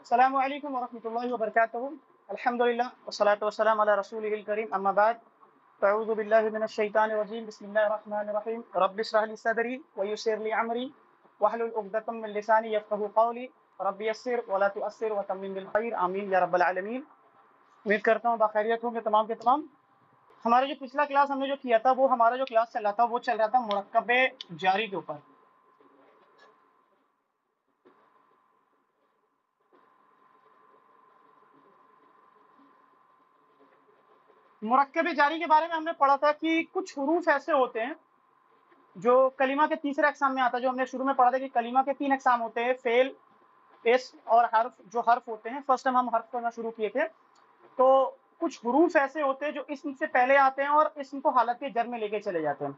السلام علیکم ورحمۃ اللہ وبرکاتہ. الحمدللہ والصلاة والسلام علی رسولہ الکریم. اما بعد فاعوذ باللہ من الشیطان الرجیم. بسم اللہ الرحمن الرحیم. رب اشرح لی صدری ویسر لی امری واحلل عقدۃ من لسانی یفقهوا قولی. رب یسر ولا تؤثر وتمم بالخیر. آمین یا رب العالمین. امید کرتا ہوں باخیریت ہوں گے تمام کے تمام. ہمارا جو پچھلا کلاس ہم نے جو کیا تھا، وہ ہمارا جو کلاس چل رہا تھا وہ چل رہا تھا مرکب جاری کے اوپر. مرکب جاری کے بارے میں ہم نے پڑھا تھا کہ کچھ حروف ایسے ہوتے ہیں جو کلمہ کے تیسرے اقسام میں آتا ہے. جو ہم نے شروع میں پڑھا تھا کہ کلمہ کے 3 اقسام ہوتے ہیں: فعل، اسم اور حرف. جو حرف ہوتے ہیں، فرسٹ ٹائم ہم حرف پڑھنا شروع کیے تھے. تو کچھ حروف ایسے ہوتے ہیں جو اسم سے پہلے آتے ہیں اور اسم کو حالت جر میں لے کے چلے جاتے ہیں.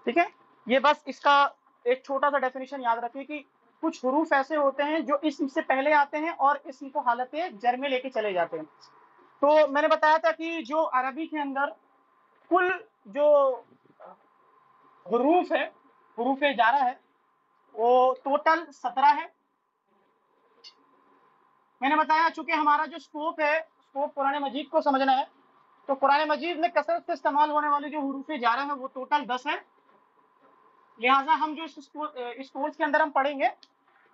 ٹھیک ہے، یہ بس اس کا ایک چھوٹا سا ڈیفینیشن یاد رکھیے کہ کچھ حروف ایسے ہوتے ہیں جو اسم سے پہلے آتے ہیں اور اسم کو حالت جر میں لے کے چلے جاتے ہیں. تو میں نے بتایا تھا کہ جو عربی کے اندر کل جو حروف ہے، حروف جارہ ہے، وہ ٹوٹل 17 ہے. میں نے بتایا چونکہ ہمارا جو اسکوپ ہے، اسکوپ قرآن مجید کو سمجھنا ہے، تو قرآن مجید میں کثرت سے استعمال ہونے والے جو حروف جارہ ہیں وہ ٹوٹل 10 ہیں. لہٰذا ہم جو اس کورس کے اندر ہم پڑھیں گے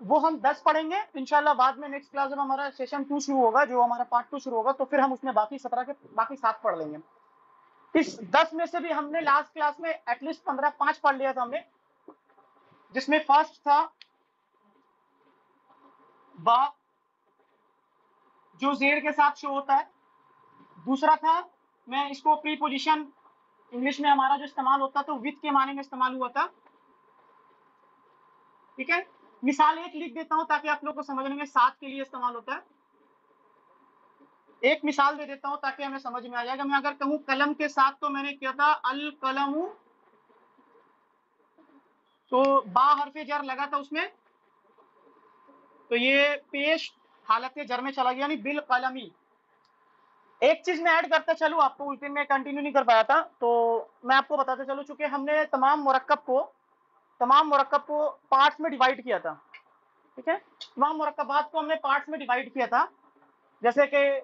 وہ ہم 10 پڑھیں گے انشاءاللہ. بعد میں نیکسٹ کلاس جب ہمارا سیشن 2 شروع ہوگا، جو ہمارا پارٹ 2 شروع ہوگا، تو پھر ہم اس میں باقی 17 کے باقی 7 پڑھ لیں گے. اس 10 میں سے بھی ہم نے لاسٹ کلاس میں ایٹ لیسٹ 5 پڑھ لیا تھا ہم نے، جس میں فرسٹ تھا با، جو زیر کے ساتھ شو ہوتا ہے. دوسرا تھا، میں اس کو پری پوزیشن انگلش میں ہمارا جو استعمال ہوتا تو وتھ کے معنی میں استعمال ہوا تھا. ٹھیک ہے، مثال ایک لکھ دیتا ہوں تاکہ آپ لوگ کو سمجھنے میں. ساتھ کے لیے استعمال ہوتا ہے. ایک مثال دے دیتا ہوں تاکہ ہمیں سمجھ میں آ جائے گا. میں اگر کہوں قلم کے ساتھ تو میں نے کیا تھا القلم، تو با حرف جر لگا تھا اس میں، تو یہ پیش حالت جر میں چلا گیا، یعنی بالقلمی. ایک چیز میں ایڈ کرتا چلوں، آپ کو اس دن میں کنٹینیو نہیں کر پایا تھا تو میں آپ کو بتاتا چلوں. چونکہ ہم نے تمام مرکب کو پارٹس میں ڈیوائڈ کیا تھا. ٹھیک ہے، تمام مرکبات کو ہم نے پارٹس میں ڈیوائڈ کیا تھا. جیسے کہ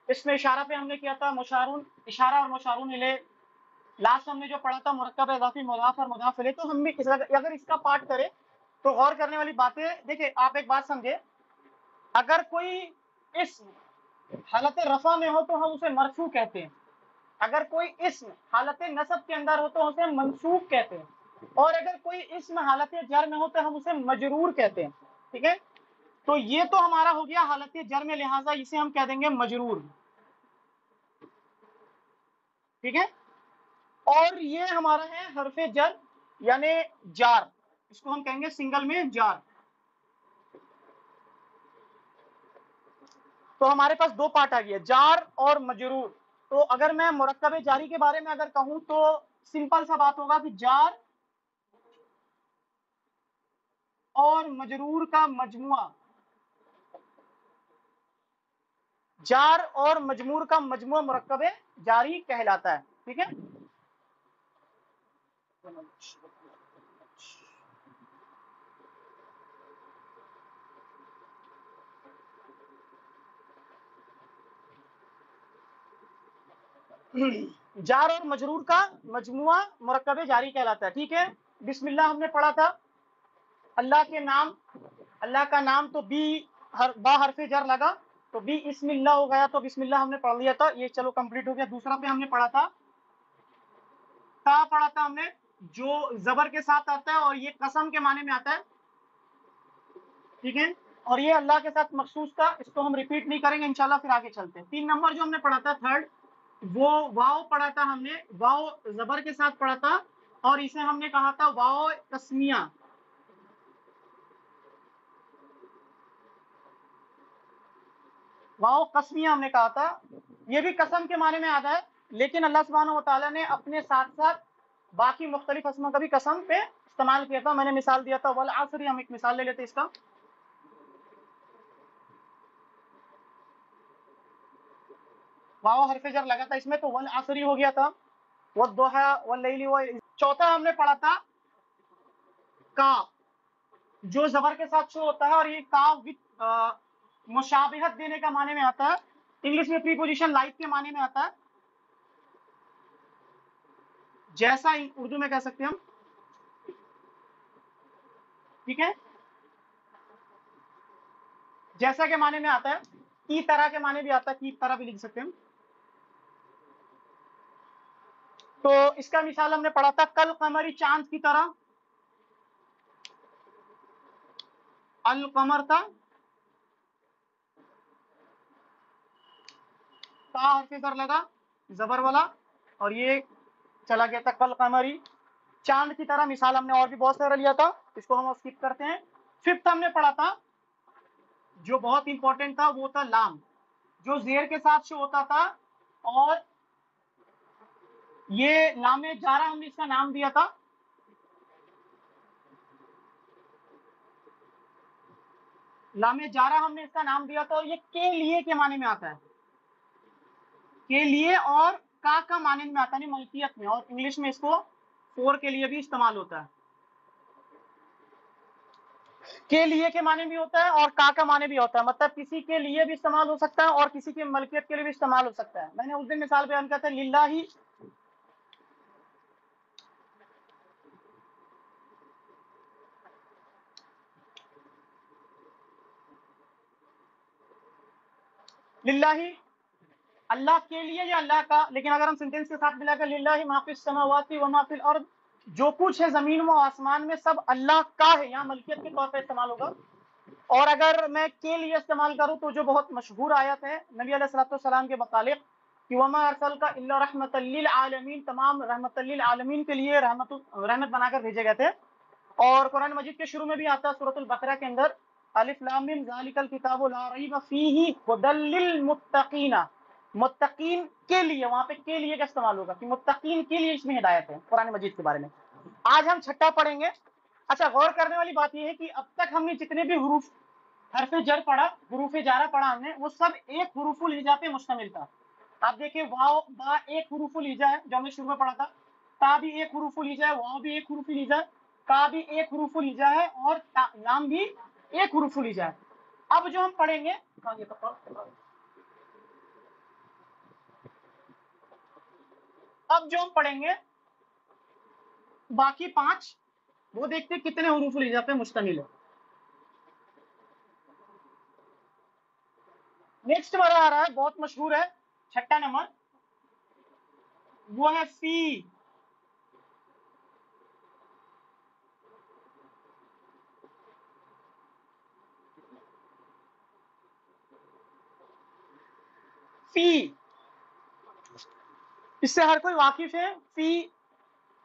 اس میں اشارہ پہ ہم نے کیا تھا مشارون، اشارہ اور مشارون الیہ. لاسٹ ہم نے جو پڑھا تھا مرکب اضافی مضاف اور مضاف الیہ. تو ہم بھی اگر اس کا پارٹ کریں تو غور کرنے والی باتیں دیکھیں. آپ ایک بات سمجھے، اگر کوئی اسم حالت رفع میں ہو تو ہم اسے مرفوع کہتے ہیں. اگر کوئی اسم حالت نصب کے اندر ہو تو اسے منصوب کہتے ہیں. اور اگر کوئی اسم حالت جر میں ہو تو ہم اسے مجرور کہتے ہیں. ٹھیک ہے، تو یہ تو ہمارا ہو گیا حالت جر میں، لہٰذا اسے ہم کہہ دیں گے مجرور. ٹھیک ہے، اور یہ ہمارا ہے حرف جر یعنی جار. اس کو ہم کہیں گے سنگل میں جار. تو ہمارے پاس 2 پارٹ آ گیا، جار اور مجرور. تو اگر میں مرکب جاری کے بارے میں اگر کہوں تو سمپل سا بات ہوگا کہ جار اور مجرور کا مجموعہ، جار اور مجمور کا مجموعہ مرکب جاری کہلاتا ہے. ٹھیک ہے، جار اور مجرور کا مجموعہ مرکب جاری کہلاتا ہے. ٹھیک ہے، بسم اللہ ہم نے پڑھا تھا، اللہ کے نام، اللہ کا نام، تو با حرف جر لگا تو بی اسم اللہ ہو گیا. تو بسم اللہ ہم نے پڑھ لیا تھا، یہ چلو کمپلیٹ ہو گیا. دوسرا پہ ہم نے پڑھا تھا تا، پڑھا تھا ہم نے، جو زبر کے ساتھ آتا ہے اور یہ قسم کے معنی میں آتا ہے. ٹھیک ہے، اور یہ اللہ کے ساتھ مخصوص تھا، اس کو ہم ریپیٹ نہیں کریں گے انشاءاللہ. پھر آگے چلتے ہیں. 3 نمبر جو ہم نے پڑھا تھا تھرڈ، وہ واو پڑھا تھا ہم نے. واو زبر کے ساتھ پڑھا تھا اور اسے ہم نے کہا تھا واو تسمیہ. واو قسمیہ ہم نے کہا تھا. یہ بھی قسم کے معنی میں آتا ہے، لیکن اللہ سبحانہ و تعالیٰ نے اپنے ساتھ ساتھ باقی مختلف اسموں کا بھی قسم پہ استعمال کیا تھا. میں نے مثال دیا تھا والعصر. ہم ایک مثال لے لیتے اس کا. واو حرف جر لگا تھا اس میں تو والعصر ہو گیا تھا. والضحى واللیل. چوتھا ہم نے پڑھا تھا کا، جو زبر کے ساتھ شروع ہوتا ہے اور یہ کا मुशाबिहत देने का माने में आता है, इंग्लिश में प्रीपोजिशन लाइक के माने में आता है, जैसा उर्दू में कह सकते हैं हम, ठीक है, जैसा के माने में आता है, की तरह के माने भी आता है, की तरह भी लिख सकते हैं हम। तो इसका मिसाल हमने पढ़ा था, कल कमरी चांद की तरह, अल कमर था, ता हर्फ जर लगा जबर वाला, और ये चला गया था कल कमरी चांद की तरह। मिसाल हमने और भी बहुत सारा लिया था, इसको हम स्किप करते हैं। फिफ्थ हमने पढ़ा था जो बहुत इंपॉर्टेंट था, वो था लाम, जो जेर के साथ से होता था, और ये लामे जारा हमने इसका नाम दिया था, लामे जारा हमने इसका नाम दिया था, और ये के लिए के माने में आता है, के लिए और का माने में आता है मलकियत में, और इंग्लिश में इसको फॉर के लिए भी इस्तेमाल होता है। के लिए के माने भी होता है और का माने भी होता है, मतलब किसी के लिए भी इस्तेमाल हो सकता है और किसी की मलकियत के लिए भी इस्तेमाल हो सकता है। मैंने उस दिन मिसाल बयान किया था, लिल्लाही, लिल्लाही अल्लाह के लिए या अल्लाह का, लेकिन अगर हम सेंटेंस के साथ मिलाकर लिल्लाही मा फिस समावाति व मा फिल अर्द, जो कुछ है जमीन व आसमान में सब अल्लाह का है, यहाँ मलकियत के तौर पर इस्तेमाल होगा। और अगर मैं के लिए इस्तेमाल करूं तो जो बहुत मशहूर आयत है नबी अलैहिस्सलाम के मुतालिक कि वमा अरसलका इल्ला रहमतल लिल आलमीन, तमाम रहमतल लिल आलमीन के लिए रहमत बनाकर भेजे गए थे। और कुरान मजीद के शुरू में भी आता है सूरतुल बकरा के अंदर, अलिफ लाम मीम ज़ालिकल किताबु ला रैब फीही हुदल लिल मुत्तकीना, मुत्तकीन के लिए, वहां पे के लिए का इस्तेमाल होगा कि मुत्तकीन के लिए इसमें हिदायत है कुरान मजीद के बारे में। आज हम छठा पढ़ेंगे। अच्छा, गौर करने वाली बात यह है कि अब तक हमने जितने भी हुरूफ हरफे जर पढ़ा, हुरूफ जारा पढ़ा हमने, वो सब एक हुरूफुल हिजा पे मुश्तमिल था। आप देखिए, वाव बा एक हुरूफुल हिजा है जो हमने शुरू में पढ़ा था, ता भी एक हुरूफुल हिजा है, वाव भी एक हुरूफुल हिजा है, का भी एक हुरूफुल हिजा है, और लाम भी एक हुरूफुल हिजा है। अब जो हम पढ़ेंगे, अब जो हम पढ़ेंगे बाकी पांच, वो देखते हैं कितने हुरूफुल हिजा पे मुश्तमिल है। नेक्स्ट वाला आ रहा है, बहुत मशहूर है, छठा नंबर, वो है फी। फी, इससे हर कोई वाकिफ है। फी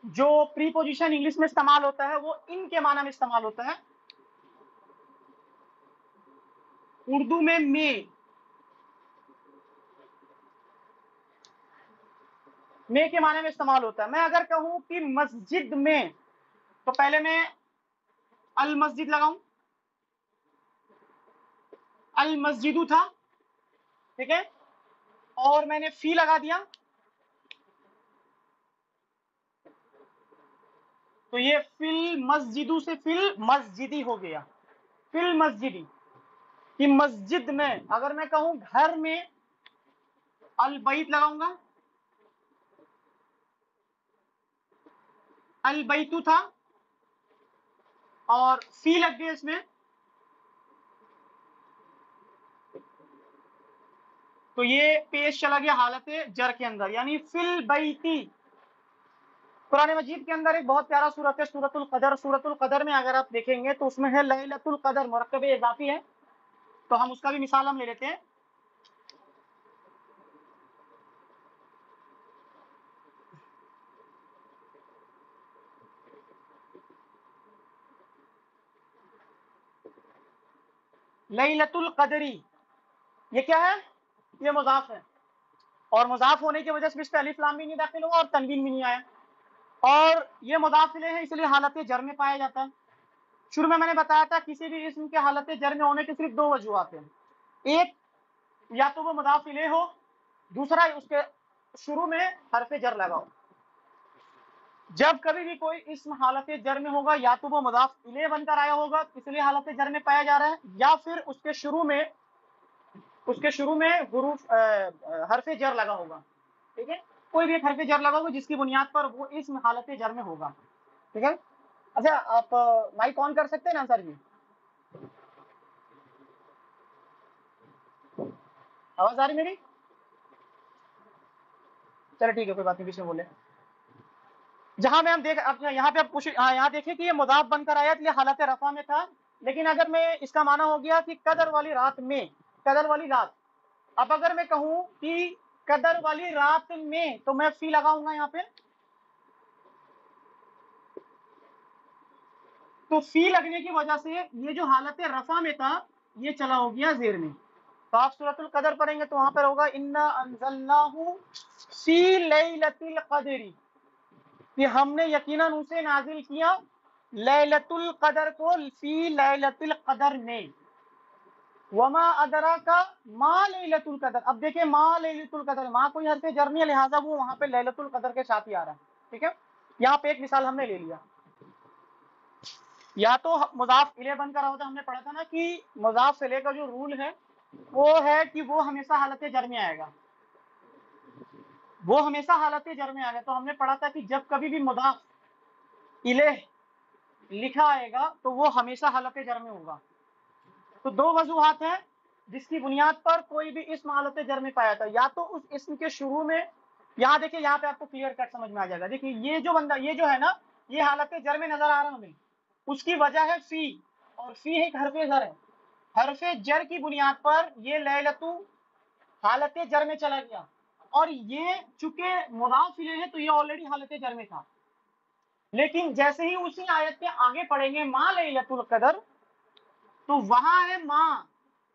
जो प्रीपोजिशन इंग्लिश में इस्तेमाल होता है वो इन के माना में इस्तेमाल होता है। उर्दू में में के माने में इस्तेमाल होता है। मैं अगर कहूं कि मस्जिद में, तो पहले मैं अल मस्जिद लगाऊं, अल मस्जिदू था, ठीक है, और मैंने फी लगा दिया, तो ये फिल मस्जिदू से फिल मस्जिदी हो गया, फिल मस्जिदी, कि मस्जिद में। अगर मैं कहूं घर में, अल बैत लगाऊंगा, अल बैतू था और फी लग गया इसमें, तो ये पेश चला गया हालत जर के अंदर, यानी फिल बैती। कुरान मजीद के अंदर एक बहुत प्यारा सूरत है सूरतुल कदर। सूरतुल कदर में अगर आप देखेंगे तो उसमें है लैलतुल कदर, मुरक्कब इजाफी है, तो हम उसका भी मिसाल हम ले लेते हैं। लैलतुल कदरी, ये क्या है? ये मुजाफ है, और मुजाफ होने की वजह से इस पे अलिफ लाम भी नहीं दाखिल हुआ और तनवीन भी नहीं आया, और ये मुजाफ इलैह है, इसलिए हालत जर में पाया जाता है। शुरू में मैंने बताया था किसी भी इसम के हालत जर में होने के सिर्फ दो वजूहात हैं, एक या तो वो मुजाफ इलैह हो, दूसरा उसके शुरू में हरफ जर लगाओ। जब कभी भी कोई इसम हालत जर में होगा, या तो वो मुजाफ इलैह बनकर आया होगा इसलिए हालत जर में पाया जा रहा है, या फिर उसके शुरू में اس کے شروع میں حروف حرف جر لگا ہوگا، ٹھیک ہے، کوئی بھی ایک حرف جر لگا ہوگا جس کی بنیاد پر وہ اسم حالت جر میں ہوگا، ٹھیک ہے۔ اچھا آپ مائک آن کر سکتے ہیں نا سر جی، آواز آ رہی میری؟ چلو ٹھیک ہے، کوئی بات نہیں، پیچھے بولے۔ جہاں میں ہم دیکھ یہاں پہ آپ یہاں دیکھیں کہ یہ مضاف بن کر آیا، یہ حالت رفع میں تھا، لیکن اگر میں اس کا معنی ہو گیا کہ قدر والی رات میں، قدر والی رات، اب اگر میں کہوں کہ قدر والی رات میں، تو میں فی لگاؤں گا یہاں پہ، تو فی لگنے کی وجہ سے یہ جو حالت رفع میں تھا یہ چلا ہو گیا زیر میں۔ تو آپ سورۃ القدر پڑھیں گے تو وہاں پر ہوگا انا انزلناہ فی لیلۃ القدر، کہ ہم نے یقیناً اسے نازل کیا لیلۃ القدر کو، فی لیلۃ القدر میں، وما ادراک ما لیلۃ القدر۔ اب دیکھیں ما لیلۃ القدر، ما کوئی حرف جر نہیں ہے، لہٰذا وہ وہاں پہ لیلۃ القدر کے ساتھ ہی آ رہا ہے، ٹھیک ہے۔ یہاں پہ ایک مثال ہم نے لے لیا، یا تو مضاف الیہ بن کر ہوتا، ہم نے پڑھا تھا نا کہ مضاف الیہ کا جو رول ہے وہ ہے کہ وہ ہمیشہ حالت جر میں آئے گا، وہ ہمیشہ حالت جر میں آئے گا۔ تو ہم نے پڑھا تھا کہ جب کبھی بھی مضاف الیہ لکھا آئے گا تو وہ ہمیشہ حالت جر میں ہوگا۔ تو دو وجوہات ہیں جس کی بنیاد پر کوئی بھی اسم حالت جر میں پایا تھا، یا تو اس اسم کے شروع میں، یہاں دیکھیں یہاں پہ آپ کو کلیئر کٹ سمجھ میں آ جائے گا، دیکھیں یہ جو بندہ، یہ جو ہے نا، یہ حالت جر میں نظر آ رہا ہمیں، اس کی وجہ ہے فی، اور فی ایک حرف جر ہے، حرف جر کی بنیاد پر یہ لیلۃ حالت جر میں چلا گیا، اور یہ چونکہ مضاف الیہ ہے تو یہ آلریڈی حالت جر میں تھا، لیکن جیسے ہی اسی آیت کے آگے پڑھیں گے ما لیلۃ القدر، تو وہاں ہے ما،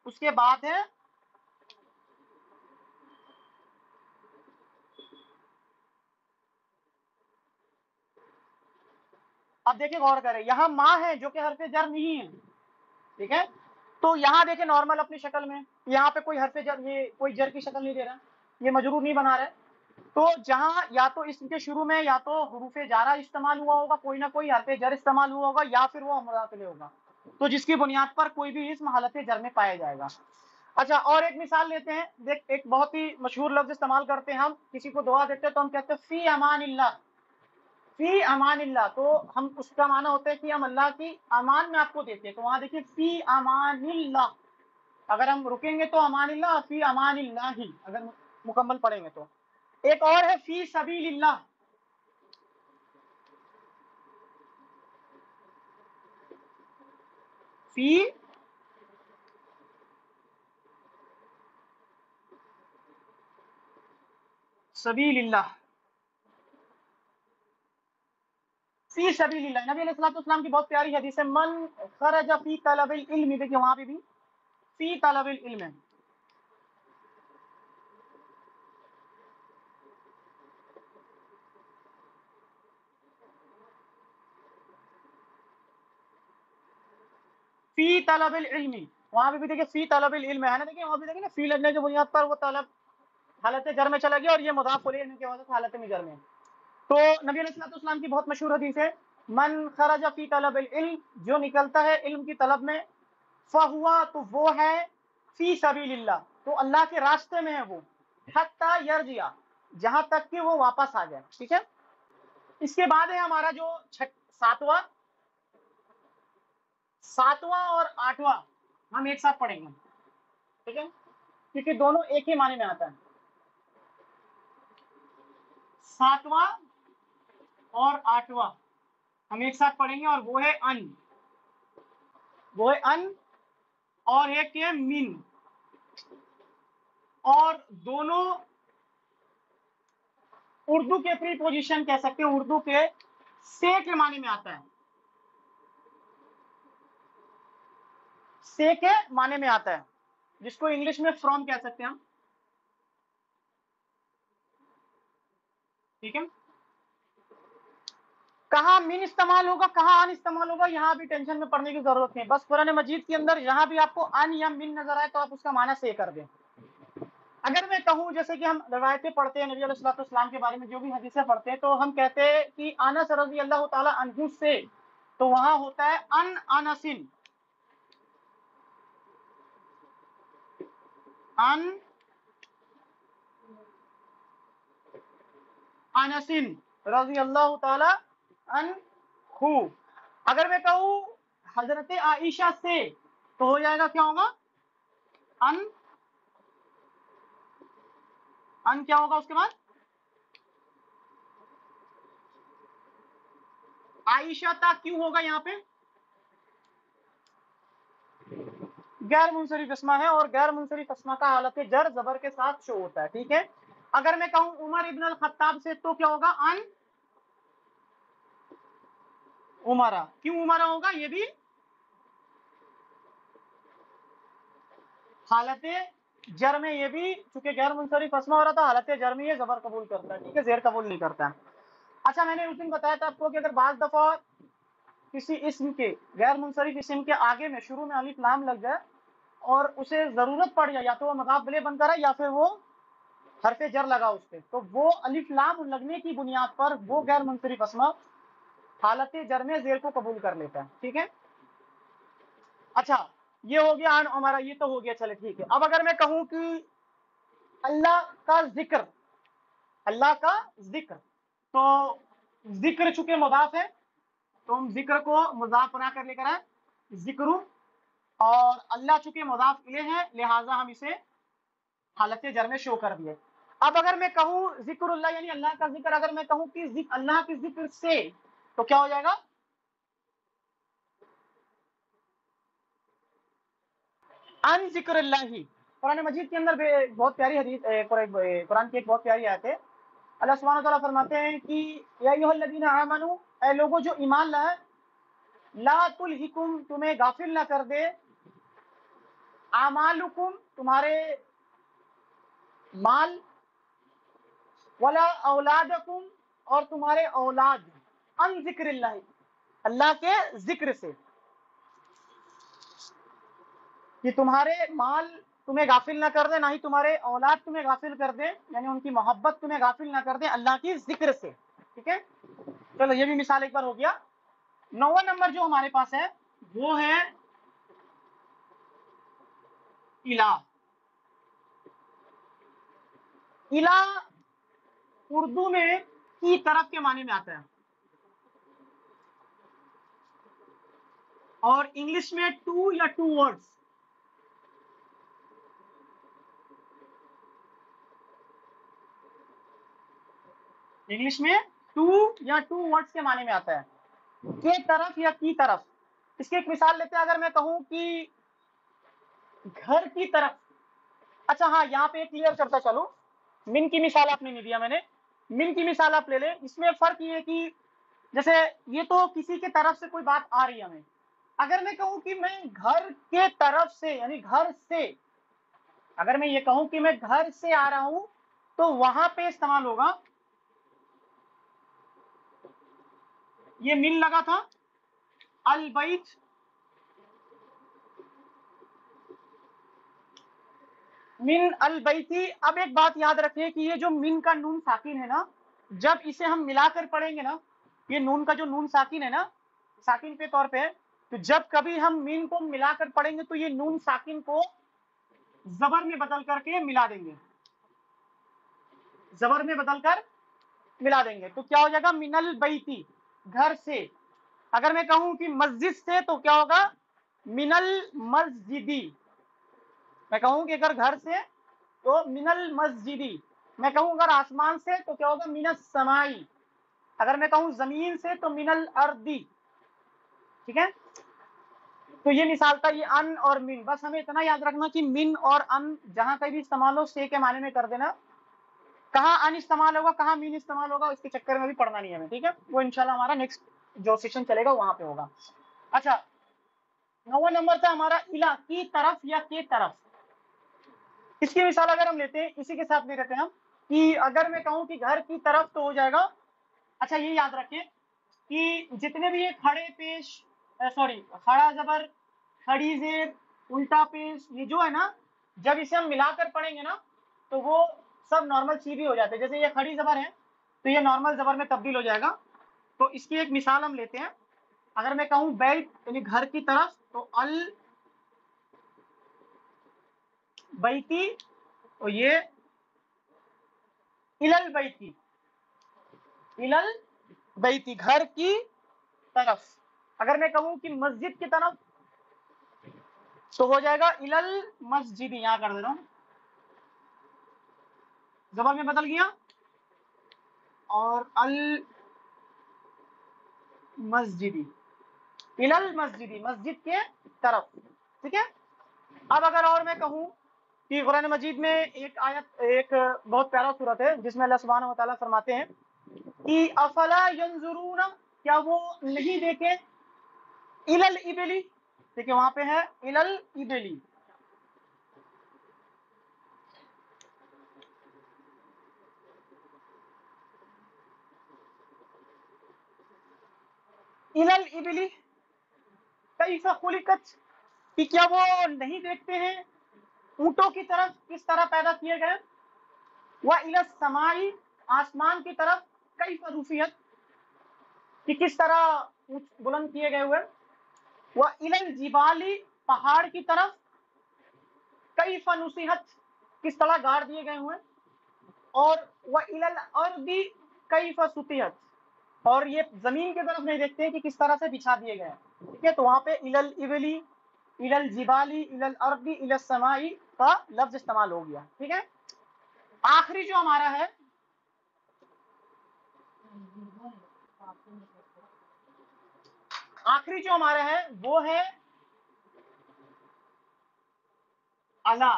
اس کے بعد ہے اب دیکھیں غور کریں، یہاں ما ہے جو کہ حرف جر نہیں ہے، ٹھیک ہے۔ تو یہاں دیکھیں نارمل اپنی شکل میں، یہاں پہ کوئی حرف جر، یہ کوئی جر کی شکل نہیں دے رہا، یہ مجرور نہیں بنا رہا ہے، تو جہاں یا تو اس کے شروع میں یا تو حروف جارہ استعمال ہوا ہوگا، کوئی نہ کوئی حرف جر استعمال ہوا ہوگا، یا پھر وہ مضاف الیہ ہوگا، تو جس کی بنیاد پر کوئی بھی اسم حالت جر میں پایا جائے گا۔ اچھا اور ایک مثال لیتے ہیں، دیکھ ایک بہت ہی مشہور لفظ استعمال کرتے ہیں ہم، کسی کو دعا دیتے ہیں تو ہم کہتے ہیں فی امان اللہ، فی امان اللہ، تو ہم اس کا معنی ہوتا ہے کہ ہم اللہ کی امان میں آپ کو دیتے ہیں، تو وہاں دیکھیں فی امان اللہ، اگر ہم رکیں گے تو امان اللہ، فی امان اللہ ہی اگر مکمل پڑھیں گے تو۔ ایک اور ہے فی سبیل اللہ، فی سبیل اللہ، فی سبیل اللہ، نبی علیہ الصلوۃ والسلام کی بہت پیاری حدیث ہے، من خرج فی طلب العلم، دیکھیے وہاں پہ بھی فی طلب العلم ہے، فی طلب العلم، وہاں پہ بھی دیکھیں فی طلب العلم ہے نا، دیکھیں وہاں پہ دیکھیں نا، فی لگنے کی بنیاد پر وہ طلب حالت جر میں چلا گیا، اور یہ مضاف الیہ کی وجہ سے حالت میں جر میں۔ تو نبی علیہ الصلوۃ والسلام کی بہت مشہور حدیث ہے، من خرج فی طلب العلم، جو نکلتا ہے علم کی طلب میں، فہوا، تو وہ ہے فی سبیل اللہ، تو اللہ کے راستے میں ہے وہ، حتی یرجع، جہاں تک کہ وہ واپس آ جائے، ٹھیک ہے۔ اس کے بعد ہے ہمارا جو ساتواں اور آٹھواں ہم ایک ساتھ پڑھیں گے، ٹھیک ہے، کیونکہ دونوں ایک ہی معنی میں آتا ہے، ساتواں اور آٹھواں ہم ایک ساتھ پڑھیں گے، اور وہ ہے ان، وہ ہے ان، اور ایک ہے من، اور دونوں اردو کے پری پوزیشن کہہ سکتے ہیں، اردو کے کے معنی میں آتا ہے، کے معنی میں آتا ہے، جس کو انگلش میں فرام کہہ سکتے ہیں ہم، ٹھیک ہے۔ کہاں من استعمال ہوگا، کہاں ان استعمال ہوگا، یہاں بھی ٹینشن میں پڑنے کی ضرورت نہیں، بس قرآن مجید کے اندر جہاں بھی آپ کو ان یا من نظر آئے تو آپ اس کا معنی سے کر دیں۔ اگر میں کہوں جیسے کہ ہم روایتیں پڑھتے ہیں نبی علیہ الصلوۃ والسلام کے بارے میں، جو بھی حدیثیں پڑھتے ہیں، تو ہم کہتے ہیں کہ انس رضی اللہ تعالی عنہ سے، تو وہاں ہوتا ہے ان انسن، अन अनसिन रजी अल्लाह ताला अनहु। अगर मैं कहूँ हजरत आयशा से तो हो जाएगा, क्या होगा, अन अन क्या होगा उसके बाद, आयशा ता क्यों होगा यहाँ पे, गैर मुंसरिफ अस्मा है और गैर मुंसरिफ अस्मा का हालत जर जबर के साथ शो होता है, ठीक है। अगर मैं कहूं उमर इब्न अल खत्ताब से तो क्या होगा, अन उमरा। क्यों उमरा होगा, ये भी हालत जर में, ये भी चूंकि गैर मुंसरिफ अस्मा हो रहा था, हालत जर में ये जबर कबूल करता है, ठीक है, जेर कबूल नहीं करता है। अच्छा, मैंने उस दिन बताया था आपको कि अगर बाज दफा किसी इस्म के, गैर मुंसरिफ इस्म के आगे में शुरू में अलिफ लाम लग जाए और उसे जरूरत पड़ जाए, या तो वो मज़ाफ इलैह बनकर है या फिर वो हरफे जर लगा उस पे, तो वो अलिफ लाम लगने की बुनियाद पर वो गैर मुंसरिफ अस्मा हालत जर में जेर को कबूल कर लेता है, ठीक है। अच्छा, ये हो गया अन हमारा, ये तो हो गया, चले ठीक है। अब अगर मैं कहूं कि अल्लाह का जिक्र, अल्लाह का जिक्र, तो जिक्र चूंकि मुदाफ है तो हम जिक्र को मुजाफ बना कर लेकर आए जिक्र, और अल्लाह चूंकि मुदाफ इलेह है लिहाजा हम इसे हालत जर में शो कर दिए। अब अगर मैं कहूं जिक्रुल्लाह यानी अल्लाह का जिक्र, अगर मैं कहूं कि अल्लाह के जिक्र से तो क्या हो जाएगा, अन जिक्रिल्लाही। कुरान मजीद के अंदर बहुत प्यारी हदीस, कुरान की एक बहुत प्यारी आयत है। अल्लाह सुब्हानहू व तआला फरमाते हैं कि या अय्युहल्लज़ीना आमनू, ऐ लोगों जो ईमान लाए, ला तुलहिकुम, तुम्हें गाफिल ना कर दे, आमालुकुम, तुम्हारे माल, वला औलादकुम, और तुम्हारे औलाद, अन जिक्रिल्लाह, अल्लाह के जिक्र से, कि तुम्हारे माल तुम्हें गाफिल ना कर दे, ना ही तुम्हारे औलाद तुम्हें गाफिल कर दे, यानी उनकी मोहब्बत तुम्हें गाफिल ना कर दे अल्लाह की जिक्र से, ठीक है। चलो, ये भी मिसाल एक बार हो गया। 9वां नंबर जो हमारे पास है वो है इला। इला उर्दू में की तरफ के माने में आता है, और इंग्लिश में टू या टू वर्ड्स, इंग्लिश में टू या टू वर्ड्स के माने में आता है, के तरफ या की तरफ। इसकी एक मिसाल लेते हैं, अगर मैं कहूं कि घर की तरफ, अच्छा हाँ, यहाँ पे क्लियर करता चलो, मिन की मिसाल आपने नहीं दिया मैंने, मिन की मिसाल आप ले ले। इसमें फर्क ये है कि जैसे ये तो किसी के तरफ से कोई बात आ रही है हमें, अगर मैं कहूं कि मैं घर के तरफ से यानी घर से, अगर मैं ये कहूं कि मैं घर से आ रहा हूं तो वहां पे इस्तेमाल होगा, ये मिन लगा था, अल बैत, मिन अल बैती। अब एक बात याद रखिए कि ये जो मिन का नून साकिन है ना, जब इसे हम मिलाकर पढ़ेंगे ना, ये नून का जो नून साकिन है ना, साकिन के तौर पे, तो जब कभी हम मिन को मिलाकर पढ़ेंगे तो ये नून साकिन को जबर में बदल करके मिला देंगे, जबर में बदलकर मिला देंगे, तो क्या हो जाएगा, मिनल बैती, घर से। अगर मैं कहूं कि मस्जिद से तो क्या होगा, मिनल मस्जिदी। मैं कहूं कि अगर घर से तो मिनल मस्जिदी। मैं कहूं अगर आसमान से तो क्या होगा, मिनस समाई। अगर मैं कहूं जमीन से तो मिनल अर्दी, ठीक है। तो ये मिसाल था, ये अन और मिन। बस हमें इतना याद रखना कि मिन और अन जहां कहीं भी इस्तेमाल हो से के माने में कर देना, कहाँ अन इस्तेमाल होगा कहाँ मीन इस्तेमाल होगा इसके चक्कर में भी पढ़ना नहीं है हमें, ठीक है। वो इंशाल्लाह हमारा नेक्स्ट जो सेशन चलेगा वहां पे होगा। अच्छा, 9वां नंबर था हमारा इला, की तरफ या के तरफ। इसकी मिसाल अगर हम लेते हैं, इसी के साथ ले लेते हैं हम, कि अगर मैं कहूं कि घर की तरफ तो हो जाएगा, अच्छा ये याद रखें कि जितने भी ये खड़े पेश, सॉरी खड़ा जबर, खड़ी जेर, उल्टा पेश, ये जो है ना, जब इसे हम मिलाकर पढ़ेंगे ना तो वो सब नॉर्मल सी भी हो जाते हैं। जैसे ये खड़ी जबर है तो ये नॉर्मल जबर में तब्दील हो जाएगा। तो इसकी एक मिसाल हम लेते हैं, अगर मैं कहूं बैठ यानी घर की तरफ तो अल बैती, तो ये इलल बैती, इलल बैती घर की तरफ। अगर मैं कहूं कि मस्जिद की तरफ तो हो जाएगा इलल मस्जिदी, यहां कर दे रहा हूं, जबर में बदल गया, और अल मस्जिदी, इलल मस्जिदी मस्जिद के तरफ। ठीक है। अब अगर और मैं कहूं कि कुरान मजीद में एक आयत, एक बहुत प्यारा सूरत है जिसमें अल्लाह सुब्हानहू व तआला फरमाते हैं कि अफला यंजुरून, क्या वो नहीं देखे, इलल इबली, देखिए वहां पे है इलल इबली, इलल इबली कैफ खुलिकत, कि क्या वो नहीं देखते हैं ऊंटों की तरफ किस तरह पैदा किए गए, व इलल समाई, आसमान की तरफ कैफ रुफियत, कि किस तरह बुलंद किए गए हुए, व इलल जिबाली, पहाड़ की तरफ कैफ नुसिहत, किस तरह गाड़ दिए गए हुए, और व इलल अर्दी कैफ सुतिहत, और ये जमीन की तरफ नहीं देखते हैं कि किस तरह से बिछा दिए गए हैं। ठीक है। तो वहां पे इलल इबली, इलल जिबाली, इलल अर्दी, इलल समाई का लफ्ज इस्तेमाल हो गया। ठीक है। आखिरी जो हमारा है, आखिरी जो हमारा है वो है अला,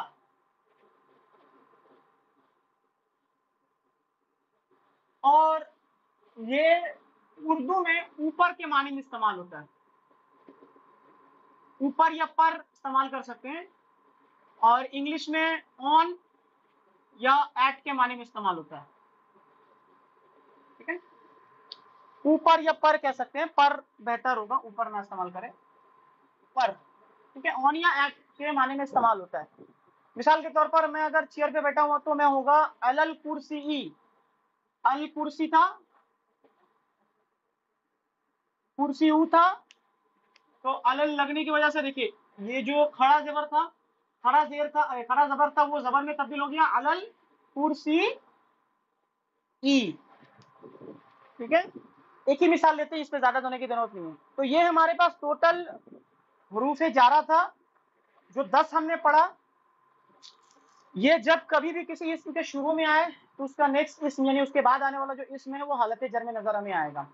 और ये उर्दू में ऊपर के मानी में इस्तेमाल होता है, ऊपर या पर इस्तेमाल कर सकते हैं, और इंग्लिश में ऑन या एट के मानी में इस्तेमाल होता है। ठीक है। ऊपर या पर कह सकते हैं, पर बेहतर होगा, ऊपर ना इस्तेमाल करें, पर। ठीक है। ऑन या एट के माने में इस्तेमाल होता है। मिसाल के तौर पर मैं अगर चेयर पे बैठा हुआ तो मैं होगा अलल कुर्सी ई, अल कुर्सी था, कुर्सी ऊ था, तो अलल लगने की वजह से देखिए ये जो खड़ा जबर था, खड़ा जेर था, खड़ा जबर था, वो जबर में तब्दील हो गया अलल कुर्सी ई। ठीक है। एक ही मिसाल लेते हैं, इस पे ज्यादा होने की जरूरत नहीं है। तो ये हमारे पास टोटल हरूफ जारा था जो 10 हमने पढ़ा। ये जब कभी भी किसी इसम के शुरू में आए तो उसका नेक्स्ट इसम यानी उसके बाद आने वाला जो इसम है वो हालत जर में नजर हमें आएगा।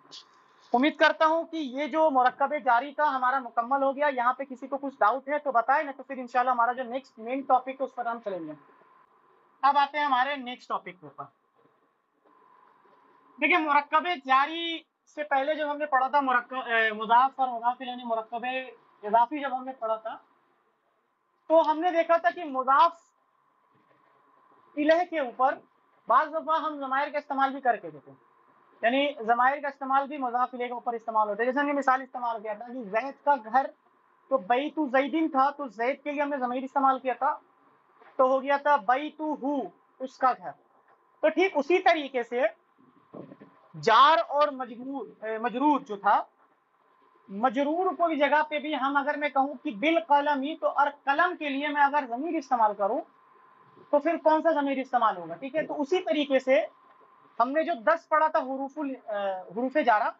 उम्मीद करता हूं कि ये जो मुरक्कब जारी था हमारा मुकम्मल हो गया। यहाँ पे किसी को कुछ डाउट है तो बताए, ना तो फिर इंशाल्लाह हमारा जो नेक्स्ट मेन टॉपिक है उस पर हम चलेंगे। अब आते हैं हमारे नेक्स्ट टॉपिक के ऊपर। देखिए मुरक्कब जारी से पहले जब हमने पढ़ा था मुजाफ और मुजाफ यानी मुरक्कब इजाफी, जब हमने पढ़ा था तो हमने देखा था कि मुजाफ इलह के ऊपर बाज़ दफा हम ज़मायर का इस्तेमाल भी करके देते हैं, यानी ज़मायर का इस्तेमाल भी मुज़ाफ इलैह के ऊपर इस्तेमाल होता है। जैसे हमने मिसाल इस्तेमाल किया था कि ज़ैद का घर, तो बैतु ज़ैदिन था, तो ज़ैद के लिए हमने ज़मीर इस्तेमाल किया था, तो हो गया था बैतुहू, उसका घर। तो ठीक उसी तरीके से जार और मजरूर जो था, मजरूर को भी जगह पे भी हम अगर मैं कहूँ कि बिल कलम ही, तो और कलम के लिए मैं अगर ज़मीर इस्तेमाल करूँ तो फिर कौन सा ज़मीर इस्तेमाल होगा। ठीक है। तो उसी तरीके से हमने जो 10 पढ़ा था हुरूफ जारा,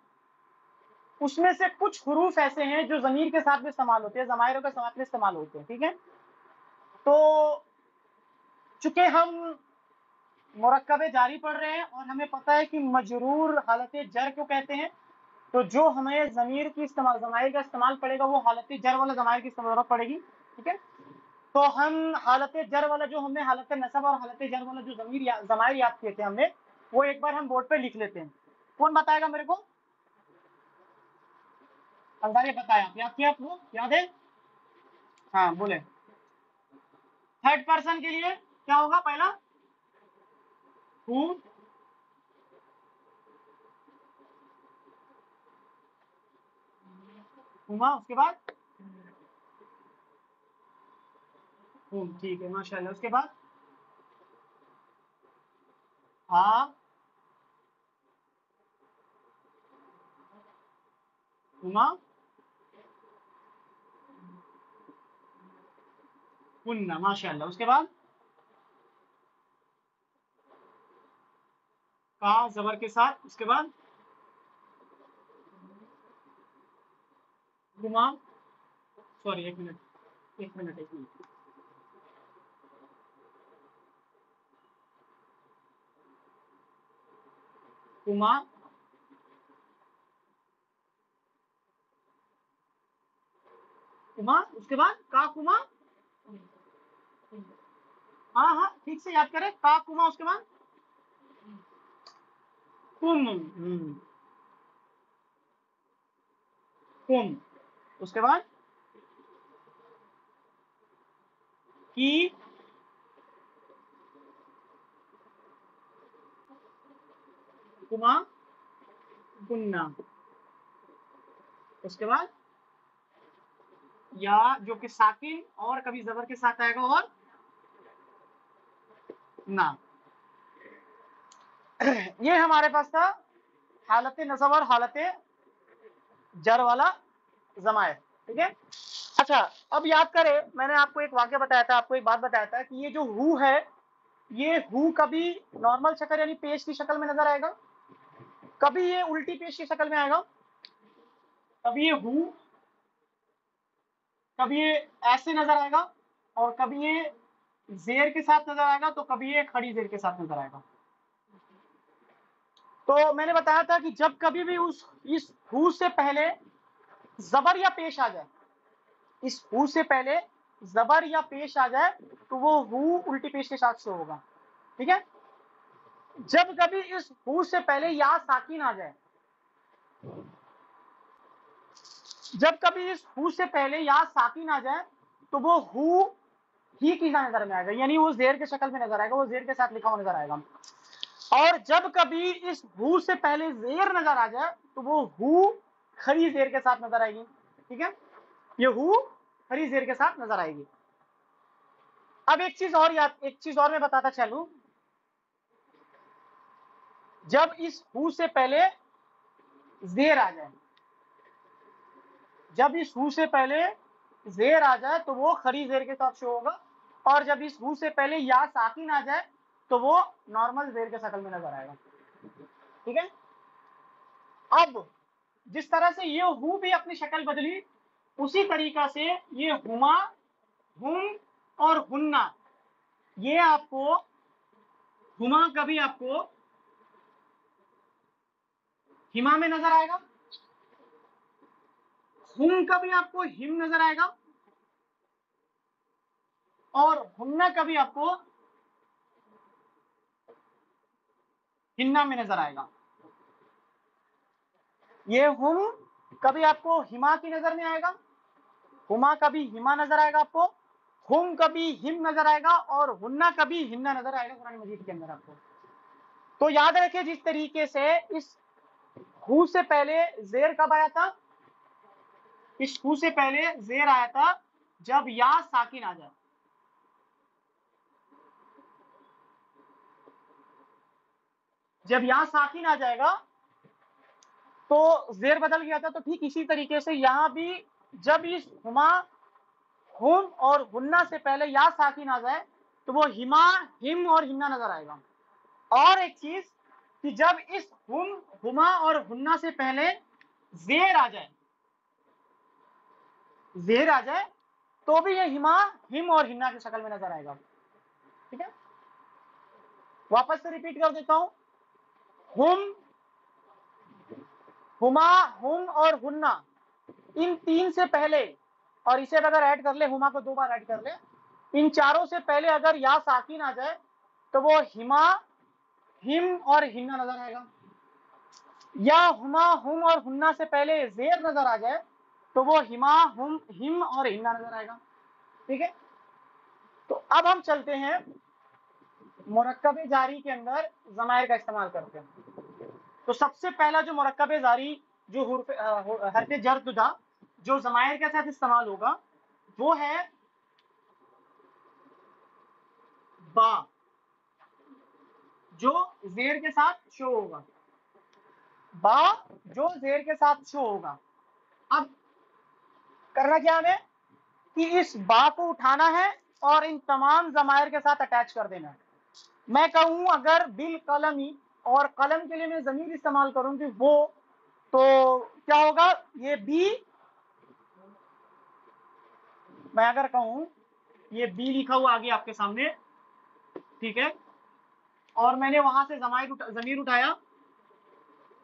उसमें से कुछ हुरूफ ऐसे हैं जो ज़मीर के साथ भी इस्तेमाल होते हैं, ज़मायरों के साथ भी इस्तेमाल होते हैं। ठीक है। तो चूंकि हम मुरक्कब जारी पढ़ रहे हैं और हमें पता है कि मजरूर हालत जर को कहते हैं, तो जो हमें ज़मीर की इस्तेमाल ज़मायर का इस्तेमाल पड़ेगा वो हालत जर वाला ज़मायर की जरूरत पड़ेगी। ठीक है। तो हम हालत जर वाला जो हमने हालत नसब और हालत जर वाला जो ज़मायर याद किए थे हमने, वो एक बार हम बोर्ड पे लिख लेते हैं। कौन बताएगा मेरे को? अंदाजे बताया, याद किया आपको, याद है? हाँ बोले। थर्ड पर्सन के लिए क्या होगा? पहला हु, हुमा, उसके बाद हुम। ठीक है, माशाल्लाह। उसके बाद हा, हुमा, कुन्ना, माशाअल्लाह। उसके बाद का जबर के साथ, उसके बाद गुमा, सॉरी एक मिनट एक मिनट एक मिनट, कुमा, कुमा, उसके बाद का कुमा, हाँ हाँ ठीक से याद करें, का कुमा, उसके बाद कुम, कुम, उसके बाद की, कुमा, गुन्ना, उसके बाद या जो कि साकिन और कभी जबर के साथ आएगा, और ना। ये हमारे पास था हालत नसब और हालत जर वाला जमायर, ठीक है। अच्छा, अब याद करें, मैंने आपको एक वाक्य बताया था, आपको एक बात बताया था कि ये जो हु है, ये हु कभी नॉर्मल शक्ल यानी पेश की शक्ल में नजर आएगा, कभी ये उल्टी पेश की शक्ल में आएगा, कभी ये हु, कभी ये ऐसे नजर आएगा, और कभी ये जेर के साथ नजर आएगा, तो कभी ये खड़ी जेर के साथ नजर आएगा। तो मैंने बताया था कि जब कभी भी इस हु से पहले जबर या पेश आ जाए, इस हु से पहले जबर या पेश आ जाए, तो वो हु उल्टी पेश के साथ शो होगा, ठीक है। जब कभी इस हु से पहले या साकिन आ जाए, जब कभी इस हु से पहले या साकिन आ जाए, तो वो हु ही की नजर में आएगा, यानी वो जेर के शक्ल में नजर आएगा, वो जेर के साथ लिखा हुआ नजर आएगा। और जब कभी इस हु से पहले जेर नजर आ जाए, तो वो हु खरी जेर के साथ नजर आएगी, ठीक है। ये हु खरी जेर के साथ नजर आएगी। अब एक चीज और मैं बताता चलूं, जब इस हु से पहले जेर आ जाए, जब इस हु से पहले जेर आ जाए, तो वो खरी जेर के साथ शो होगा, और जब इस हु से पहले या साकिन आ जाए, तो वो नॉर्मल जेर के शक्ल में नजर आएगा, ठीक है। अब जिस तरह से ये हु भी अपनी शक्ल बदली, उसी तरीका से ये हुमा, हुम और हुन्ना, ये आपको हुमा कभी आपको हिमा में नजर आएगा, हुम कभी आपको हिम नजर आएगा, और हुन्ना कभी आपको हिन्ना में नजर आएगा। ये हुम कभी आपको हिमा की नजर में आएगा, हुमा कभी हिमा नजर आएगा आपको, हुम कभी हिम नजर आएगा, और हुन्ना कभी हिन्ना नजर आएगा कुरान मजीद के अंदर आपको। तो याद रखिए, जिस तरीके से इस हु से पहले जेर कब आया था, इस हु से पहले जेर आया था जब या साकिन आ जाए, जब या साकिन आ जाएगा तो जेर बदल गया था। तो ठीक इसी तरीके से यहां भी जब इस हुमा, हुम और हुन्ना से पहले या साकिन आ जाए, तो वो हिमा, हिम और हिन्ना नजर आएगा। और एक चीज कि जब इस हुम, हुमा और हुन्ना से पहले जेर आ जाए, जेर आ जाए, तो भी ये हिमा, हिम और हिन्ना की शक्ल में नजर आएगा, ठीक है। वापस से रिपीट कर देता हूं, हुम, हुमा, हुम और हुन्ना, इन तीन से पहले, और इसे अगर ऐड कर ले, हुमा को दो बार ऐड कर ले, इन चारों से पहले अगर या साकिन आ जाए, तो वो हिमा, हिम और हिन्ना नजर आएगा। या हुमा, हुम और हुन्ना से पहले जेर नजर आ जाए, तो वो हिमा, हुम, हिम और हिन्ना नजर आएगा, ठीक है। तो अब हम चलते हैं मुरक्कब जारी के अंदर जमायर का इस्तेमाल करते हैं। तो सबसे पहला जो मुरक्कब जारी, जो हरफ जर था, जो जमायर के साथ इस्तेमाल होगा, वो है बा, जो जेर के साथ शो होगा, बा जो जेर के साथ शो होगा। अब करना क्या हमें कि इस बा को उठाना है اور ان تمام ضمائر کے ساتھ اٹیچ کر دینا ہے. میں کہوں اگر بالقلمی اور قلم کے لیے میں ضمیر استعمال کروں گی وہ، تو کیا ہوگا؟ یہ بی، میں اگر کہوں یہ بی لکھا ہوا آگے آپ کے سامنے، ٹھیک ہے، اور میں نے وہاں سے ضمیر اٹھایا،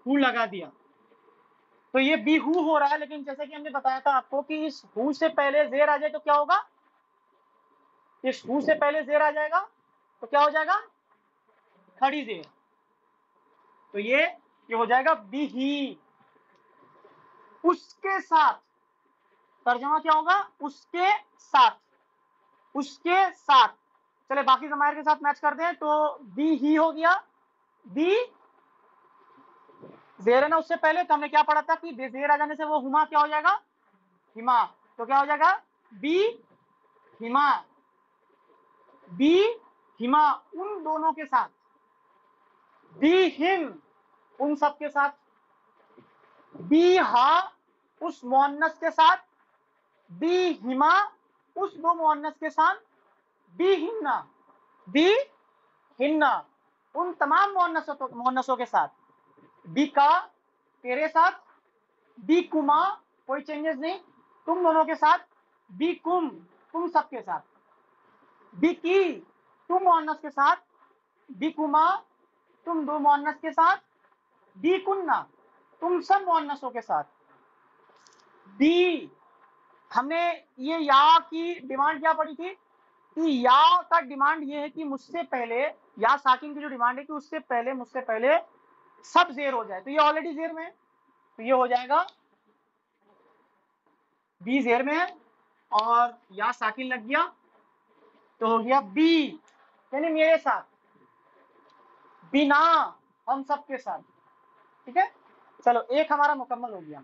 ہو لگا دیا، تو یہ بی ہو رہا ہے. لیکن جیسے کہ ہم نے بتایا تھا آپ کو کہ اس ہو سے پہلے زیر آ جائے تو کیا ہوگا؟ اس ہو سے پہلے زیر آ جائے گا تو کیا ہو جائے گا؟ کھڑی زیر. تو یہ ہو جائے گا بی ہی. اس کے ساتھ ترجمہ کیا ہوگا؟ اس کے ساتھ. اس کے ساتھ. چلے باقی ضمائر کے ساتھ میچ کر دیں تو بی ہی ہو گیا. بی زیر ہے نا اس سے پہلے، تو ہم نے کیا پڑھا تھا کہ بے زیر آ جانے سے وہ ہما کیا ہو جائے گا؟ ہما. تو کیا ہو جائے گا؟ بی ہما. بی ہما ان دونوں کے ساتھ. بی ہم ان سب کے ساتھ. بی ہا اس مؤنث کے ساتھ. بی ہما اس دو مؤنث کے ساتھ. بی ہننا. بی ہننا ان تمام مؤنثوں کے ساتھ. بی کا تیرے ساتھ. بی کما کوئی چینجز نہیں تم دونوں کے ساتھ. بی کم تم سب کے ساتھ. بی کی تم مؤنث کے ساتھ. بی کما تم دو مؤنث کے ساتھ. بی کننا تم سب مؤنثوں کے ساتھ. بی ہم نے یہ یا کی ڈیمانڈ کیا پڑی تھی کہ یا کا ڈیمانڈ یہ ہے کہ مجھ سے پہلے، یا ساکن کی جو ڈیمانڈ ہے کہ اس سے پہلے مجھ سے پہلے سب زیر ہو جائے. تو یہ آلریڈی زیر میں ہے تو یہ ہو جائے گا بی زیر میں ہے اور یا ساکن لگ گیا تو ہو گیا بی یعنی میرے ساتھ. بنا ہم سب کے ساتھ. ٹھیک ہے، چلو ایک ہمارا مکمل ہو گیا.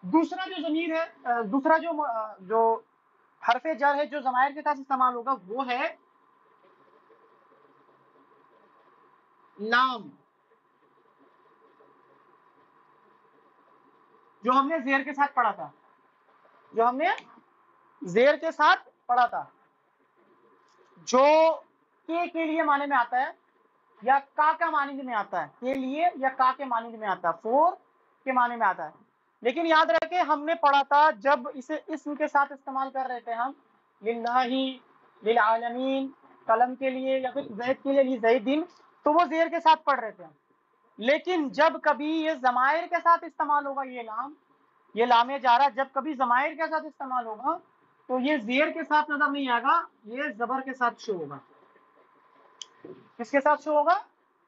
دوسرا جو ضمیر ہے، دوسرا جو حرف جر ہے جو ضمائر کے ساتھ استعمال ہوگا وہ ہے لام، جو ہم نے زیر کے ساتھ پڑھا تھا. جو ہم نے زیر کے ساتھ پڑھا تھا، جو کے لیے معنی میں آتا ہے یا کا معنی میں آتا ہے. کے لیے یا کا کے معنی میں آتا ہے، فور کے معنی میں آتا ہے. لیکن یاد رکھے ہم نے پڑھا تھا جب اسے اسم کے ساتھ استعمال کر رہے تھے ہم، للہ، للعالمین، قلم کے لیے یا پھر زید کے لیے زیدین، تو وہ زیر کے ساتھ پڑھ رہے تھے. لیکن جب کبھی یہ ضمائر کے ساتھ استعمال ہوگا، یہ لام جارہ جب کبھی ضمائر کے ساتھ استعمال ہوگا تو یہ زیر کے ساتھ نظر نہیں آئے گا، یہ زبر کے ساتھ شو ہوگا. کس کے ساتھ شو ہوگا؟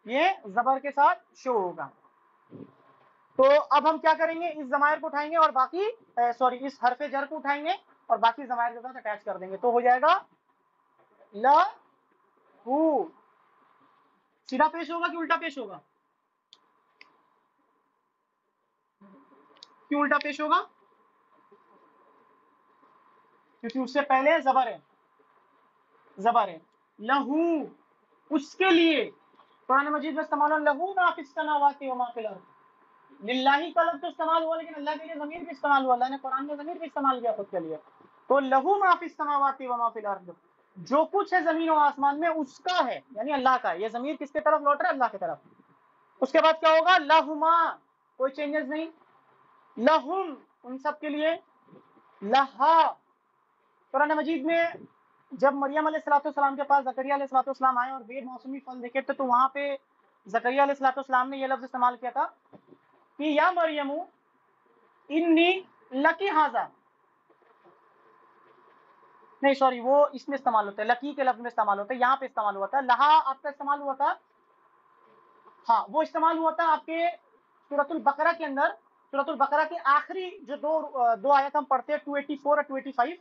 یہ زبر کے ساتھ شو ہوگا. تو اب ہم کیا کریں گے؟ اس ضمائر کو اٹھائیں گے اور باقی اس حرف جر کو اٹھائیں گے اور باقی ضمائر کے ساتھ اٹیچ کر دیں گے تو ہو جائے گا لا ہو. سیدھا پیش ہوگا کہ الٹا پیش ہوگا؟ کیوں الٹا پیش ہوگا؟ کیونکہ اس سے پہلے زبر ہے. زبر ہے. لہو اس کے لیے. قرآن مجید میں استعمال ہوا لہو ما فی السماوات و ما فی الارض. للہ کا لفظ تو استعمال ہوا لیکن اللہ کے لیے ضمیر بھی استعمال ہوا. اللہ نے قرآن میں ضمیر بھی استعمال کیا خود کے لیے. تو لہو ما فی السماوات و ما فی الارض، جو کچھ ہے زمین و آسمان میں اس کا ہے، یعنی اللہ کا ہے. یہ ضمیر کس کی طرف لوٹ رہا ہے؟ اللہ کی طرف. اس کے بعد کیا ہوگا؟ لہما کوئی چینجز نہیں. لہم ان سب کے لیے. لہا قرآن مجید میں جب مریم علیہ السلام کے پاس زکریا علیہ السلام آئے اور بے موسمی پھل دیکھے تھے تو وہاں پہ زکریا علیہ السلام نے یہ لفظ استعمال کیا تھا کہ یا مریم انی لکی ہاذا. نہیں سوری، وہ اس میں استعمال ہوتا ہے، لکی کے لفظ میں استعمال ہوتا ہے، یہاں پہ استعمال ہوا تھا. لہا آپ کا استعمال ہوا تھا، ہاں وہ استعمال ہوا تھا آپ کے سورۃ البقرہ کے اندر. سورۃ البقرہ کے آخری جو دو آیت ہم پڑھتے ہیں 284 اور 285،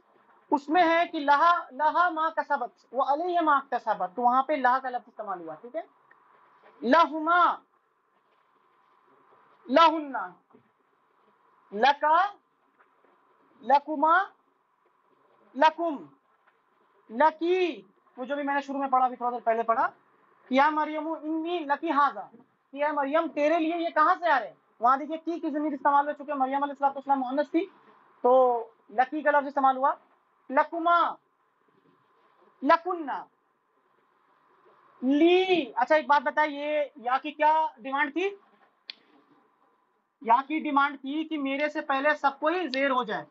اس میں ہے کہ لہا ما کسبت و علیہ ما اکتسبت، تو وہاں پہ لہا کا لفظ استعمال ہوا. ٹھیک ہے، لہما، لہن، لکا، لکما، لکم، لکی، وہ جو بھی میں نے شروع میں پڑھا ابھی تھوڑا دیر پہلے پڑھا، یا مریم انی لکی ہاذا، یا مریم تیرے لیے یہ کہاں سے آ رہے ہیں. وہاں دیکھیے کی ضمیر استعمال ہو چکے، مریم علیہ السلام مؤنث تھی تو لکی کا لفظ استعمال ہوا. لکما लकुन्ना, ली। अच्छा एक बात बताइए, या की क्या डिमांड थी? या की डिमांड थी कि मेरे से पहले सबको ही जेर हो जाए।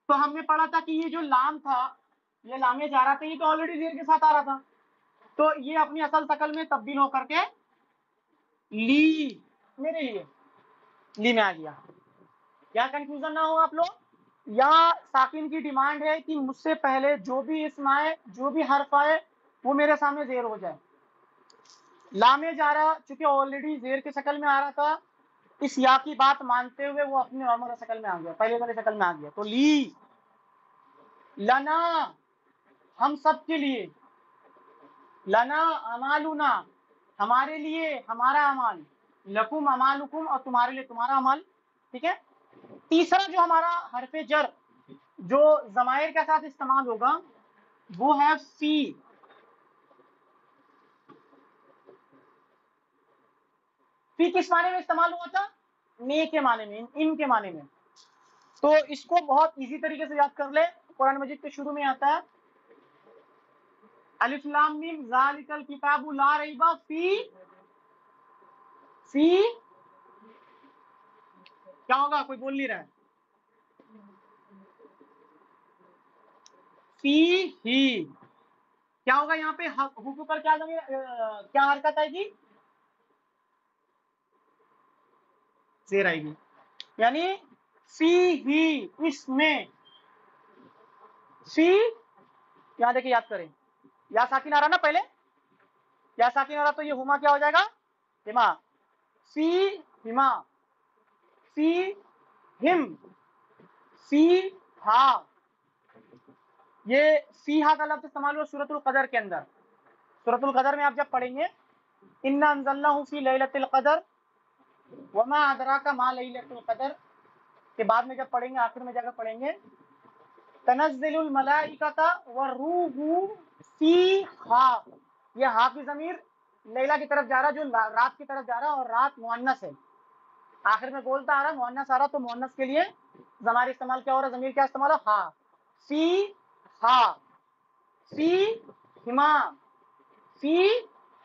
तो हमने पढ़ा था कि ये जो लाम था, ये लामे जा रहा था, ये तो ऑलरेडी जेर के साथ आ रहा था, तो ये अपनी असल शकल में तब्दील होकर के ली, मेरे लिए ली में आ गया। क्या कंफ्यूजन ना हो आप लोग? या साकिन की डिमांड है कि मुझसे पहले जो भी इसम आए, जो भी हर्फ आए, वो मेरे सामने जेर हो जाए। लामे जा रहा चूंकि ऑलरेडी जेर की शक्ल में आ रहा था, इस या की बात मानते हुए वो अपनी नॉर्मल शक्ल में आ गया, पहले वाली शक्ल में आ गया। तो ली, लना, हम सब के लिए, लना अमालुना, हमारे लिए हमारा अमाल, लकुम अमालुकुम, और तुम्हारे लिए तुम्हारा अमाल। ठीक है। तीसरा जो हमारा हरफे जर जो जमायर के साथ इस्तेमाल होगा वो है फी। फी किस माने में इस्तेमाल हुआ था? ने के माने में, इन के माने में। तो इसको बहुत इजी तरीके से याद कर ले। कुरान मजीद के शुरू में आता है अलिफ लाम मीम ज़ालिकल किताबु ला रैबा फी, फी क्या होगा? कोई बोल नहीं रहा है। फी ही क्या होगा? यहाँ पे हुकू पर क्या क्या हरकत आएगी? जेर आएगी, यानी फी ही, इसमें। फी, यहाँ देखिए याद करें, या साकिन आ रहा ना पहले, या साकिन आ रहा तो ये हुमा क्या हो जाएगा? हिमा। फी हिमा, फी हिम, फी हा। ये फी हा का लफ्ज इस्तेमाल हुआ सूरतुल कदर के अंदर। सूरतुल कदर में आप जब पढ़ेंगे इन्ना अंज़लनाहु फी लैलतिल कदर वमा अदराका मा लैलतुल कदर के बाद में जब पढ़ेंगे, आखिर में जाकर पढ़ेंगे तनज़्ज़ुलुल मलाइकता वरूहु फीहा। ये हा की ज़मीर लैला की तरफ जा रहा, जो रात की तरफ जा रहा, और रात मुअन्नस है। आखिर में बोलता आ रहा, मुअन्नस आ रहा, तो मुअन्नस के लिए ज़मार इस्तेमाल क्या हो रहा? ज़मीर क्या इस्तेमाल हो? हा। फी हा, फी हिमा, फी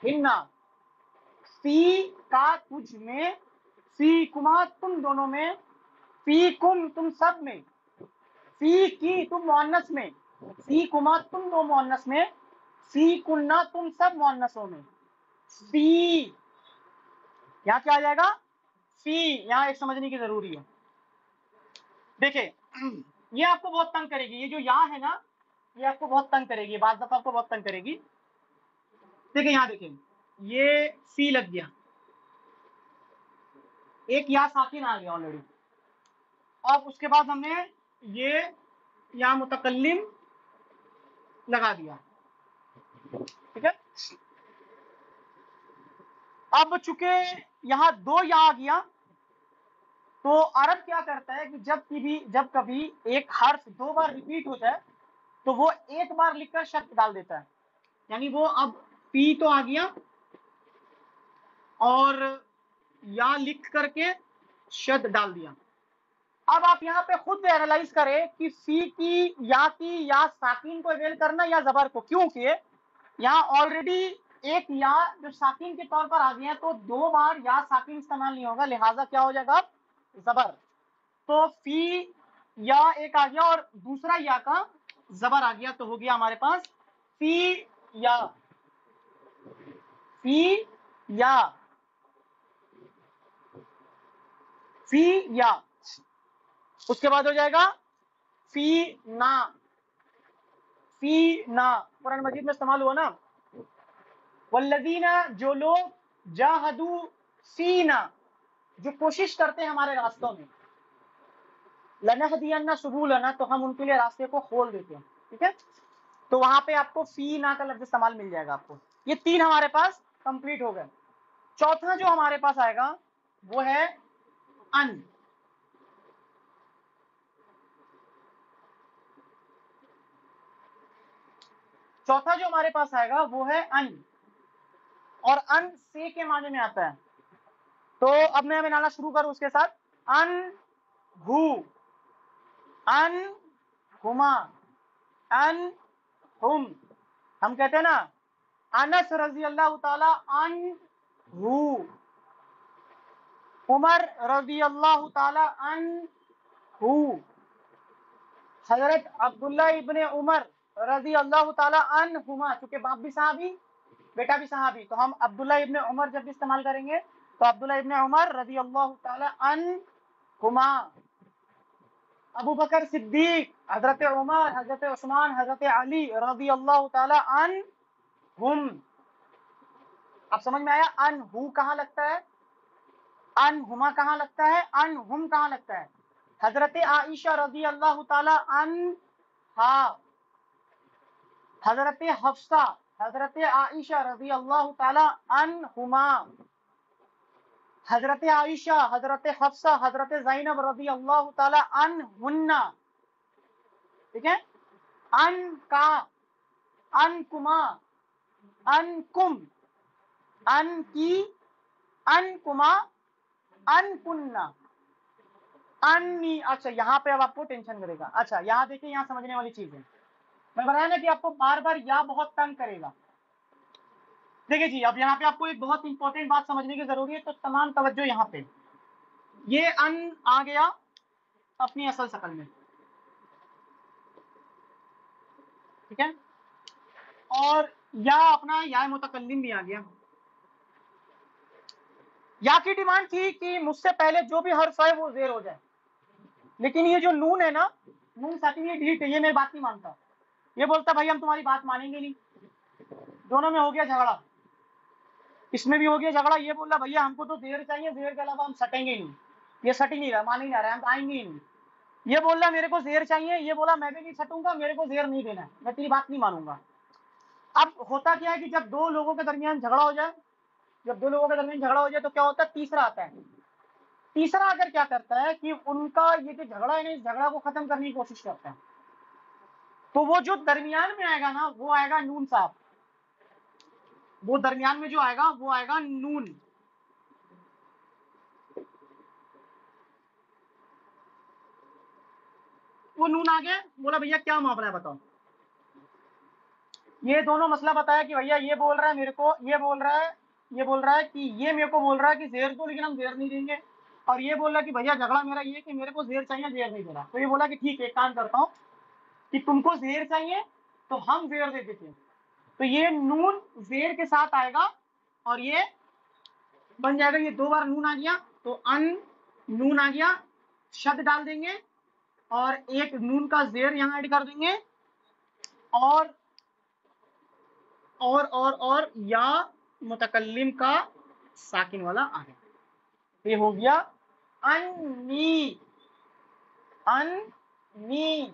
हिन्ना, फी का तुझ में, फी कुमा तुम दोनों में, फी कुम तुम सब में, फी की तुम मुअन्नस में, फी कुमा तुम दो मुअन्नस में, फी कुन्ना तुम सब मुअन्नसों में। फी यहाँ क्या आ जाएगा? फी। यहाँ एक समझने की जरूरी है। देखिए ये आपको बहुत तंग करेगी, ये जो या है ना, ये आपको बहुत तंग करेगी, बात दफा आपको बहुत तंग करेगी। देखिए यहाँ देखिए, ये फी लग गया, एक या साकिन आ गया ऑलरेडी। अब उसके बाद हमने ये या मुतकल्लिम लगा दिया। ठीक है। अब चूंकि यहाँ दो या आ गया, तो अरब क्या करता है कि जब कभी एक हर्फ दो बार रिपीट हो जाए तो वो एक बार लिखकर शब्द डाल देता है। यानी वो अब पी तो आ गया और या लिख करके शब्द डाल दिया। अब आप यहाँ पे खुद एनालाइज करें कि सी की या साकिन को अवेल करना या जबर को, क्योंकि यहाँ ऑलरेडी एक या जो साकिन के तौर पर आ गया है, तो दो बार या साकिन इस्तेमाल नहीं होगा, लिहाजा क्या हो जाएगा? जबर। तो फी या एक आ गया और दूसरा या का जबर आ गया, तो हो गया हमारे पास फी या, फी या, फी या। उसके बाद हो जाएगा फी ना, फी ना कुरान मजीद में इस्तेमाल हुआ ना, वल्लज़ीना, जो लोग, जाहदू फीना, जो कोशिश करते हैं हमारे रास्तों में, लनहदियन्ना सुबुलना, तो हम उनके लिए रास्ते को खोल देते हैं। ठीक है। तो वहां पे आपको फी ना का लफ्ज इस्तेमाल मिल जाएगा आपको। ये तीन हमारे पास कंप्लीट हो गए। चौथा जो हमारे पास आएगा वो है अन। चौथा जो हमारे पास आएगा वो है अन, और अन से के माने में आता है। तो अब मैं बनाना शुरू करूं उसके साथ, अन हु, अन हुमा, अन हुम। हम कहते हैं ना अनस रजी अल्लाह ताला अन्हु, उमर रजी अल्लाह ताला अन्हु, हजरत अब्दुल्ला इब्ने उमर रजी अल्लाह ताला अन्हुमा, चूंकि बाप भी सहाबी बेटा भी सहाबी, तो हम अब्दुल्ला इब्ने उमर जब भी इस्तेमाल करेंगे तो अब्दुल्ला इब्ने उमर रजी अल्लाह ताला अन्हुमा, अबू बकर सिद्दीक, हजरत उमर, हजरत उस्मान, हजरत अली रजी अल्लाह ताला अन्हुम। अब समझ में आया अन्हु कहाँ लगता है, अन्हुमा कहाँ लगता है, अन्हुम कहाँ लगता है। हजरत आइशा रजी अल्लाह ताला अन्हा, हजरत हफ्सा, हजरत आइशा रजी अल्लाह ताला अन्हुमा, हजरत आइशा, हजरत हफ्सा, हजरत ज़ैनब रजी अल्लाह ताला अन्हुन्ना, ठीक है। अन का, अनकुमा, अनकुम, अन की, अनकुमा, अनकुन्ना, अन्नी। अच्छा यहाँ पे अब आपको टेंशन करेगा। अच्छा यहाँ देखिए, यहाँ समझने वाली चीज है, मैं बताया ना कि आपको बार बार या बहुत तंग करेगा। देखिए जी, अब यहाँ पे आपको एक बहुत इंपॉर्टेंट बात समझने की जरूरी है, तो तमाम तवज्जो यहाँ पे। ये अन आ गया अपनी असल शक्ल में, ठीक है, और या अपना या मुतकल्लिम भी आ गया। या की डिमांड थी कि मुझसे पहले जो भी हर्फ है वो जेर हो जाए, लेकिन ये जो नून है ना, नून साकिन ये ढीठ है, ये मेरी बात नहीं मानता, ये बोलता भाई हम तुम्हारी बात मानेंगे नहीं। दोनों में हो गया झगड़ा, इसमें भी हो गया झगड़ा, ये बोला भैया हमको तो जेर चाहिए, जेर के अलावा हम सटेंगे नहीं, ये सट ही नहीं रहा, मान ही नहीं रहा, हम आएंगे ही नहीं। ये बोल रहा मेरे को जेर चाहिए, ये बोला मैं भी नहीं सटूंगा, मेरे को जेर नहीं देना है, मैं तेरी बात नहीं मानूंगा। अब होता क्या है कि जब दो लोगों के दरमियान झगड़ा हो जाए, जब दो लोगों के दरमियान झगड़ा हो जाए तो क्या होता है, तीसरा आता है। तीसरा अगर क्या करता है कि उनका ये जो झगड़ा है ना, इस झगड़ा को खत्म करने की कोशिश करता है, तो वो जो दरमियान में आएगा ना, वो आएगा नून साहब, वो दरमियान में जो आएगा वो आएगा नून। वो नून आ गया, बोला भैया क्या मामला है बताओ। ये दोनों मसला बताया कि भैया ये बोल रहा है मेरे को, ये बोल रहा है कि ये मेरे को बोल रहा है कि जेर दो, लेकिन हम जेर नहीं देंगे, और ये बोल रहा है कि भैया झगड़ा मेरा ये कि मेरे को जेर चाहिए, जेर नहीं दे रहा। तो ये बोला कि ठीक है, एक काम करता हूँ कि तुमको जेर चाहिए तो हम जेर दे देते हैं, तो ये नून जेर के साथ आएगा और ये बन जाएगा, ये दो बार नून आ गया तो अन नून आ गया, शब्द डाल देंगे और एक नून का जेर यहाँ ऐड कर देंगे, और या मुतकल्लिम का साकिन वाला आ गया। ये हो गया अन्नी, अन्नी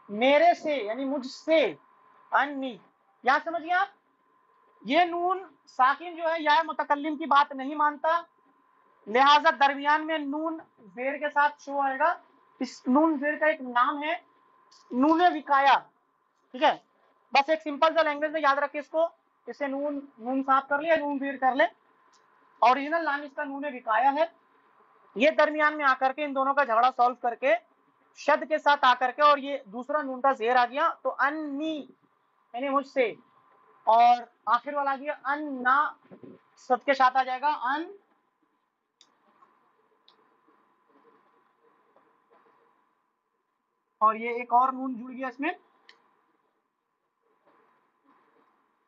मेरे से, यानी मुझसे, अन्नी। यहां समझ गए आप। ये नून साकिन जो है या मुतकल्लिम की बात नहीं मानता, लिहाजा दरमियान में नून जेर के साथ शो आएगा। इस नून जेर का एक नाम है नून विकाया, ठीक है। बस एक सिंपल सा लैंग्वेज में याद रखे इसको, इसे नून नून साफ कर ले, नून जेर कर ले, ओरिजिनल नाम इसका नून विकाया है। ये दरमियान में आकर के इन दोनों का झगड़ा सॉल्व करके शब्द के साथ आकर के, और ये दूसरा नून का जेर आ गया तो अन्नी यानी मुझसे, और आखिर वाला आ गया अन्ना, शब्द के साथ आ जाएगा अन, और ये एक और नून जुड़ गया इसमें,